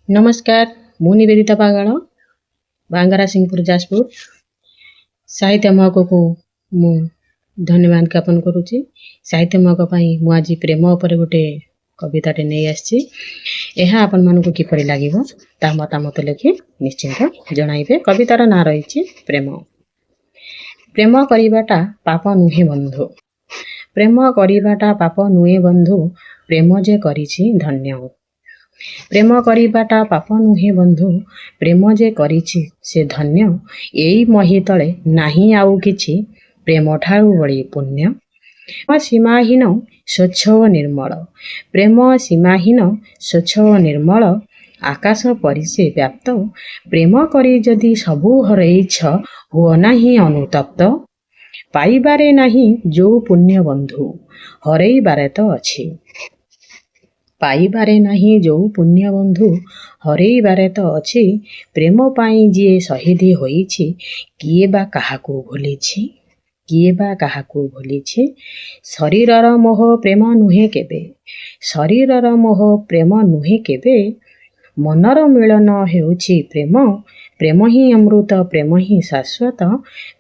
नमस्कार मु निवेदिता पागल बांगरा सिंहपुर जाजपुर साहित्य महक को मु धन्यवाद ज्ञापन करुच्ची। साहित्य महक मु आज प्रेम उपर गोटे कविताटे नहीं आसी आपण मानक किपरि लागिबो ता मतामत लिखि निश्चिंत जणाइबे। कवितार ना रही प्रेम। प्रेम करिबाटा पाप नुहे बंधु, प्रेम करिबाटा पाप नुहे बंधु, प्रेम जे करिछि धन्य। प्रेम करिबाटा पाप नुहे बंधु, प्रेम जे करिछि से धन्य। एई मही तले नाही आउ किछि प्रेम ठारू बड़ी पुण्य। सीमाहीन स्वच्छ ओ निर्मल, प्रेम सीमाहीन स्वच्छ ओ निर्मल, आकाश परिसे व्याप्त। प्रेम करी जदि सबु हरैछ हुओ नाही अनुतप्त। पाइबारे नाही जो पुण्य बंधु, हरैबारे तो अछि। पाइबारे नाही जो पुण्य बंधु, हरैबारे तो अछि। प्रेम पाई जिए शहीदी होइछि, किए बा काहाकू भूलिछि, किए बा काहाकू भूलिछि। शरीरर मोह प्रेम नुहे केबे, शरीरर मोह प्रेम नुहे केबे। मनर मिलन हेउछि प्रेम, प्रेम ही अमृत, प्रेम ही शाश्वत,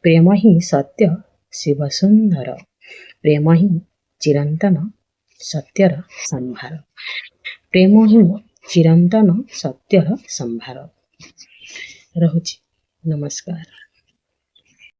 प्रेम ही सत्य शिव सुंदर, प्रेम ही चिरंतन सत्यर संभार, प्रेम ही चिरंतन सत्यर संभार। रहुछि। नमस्कार।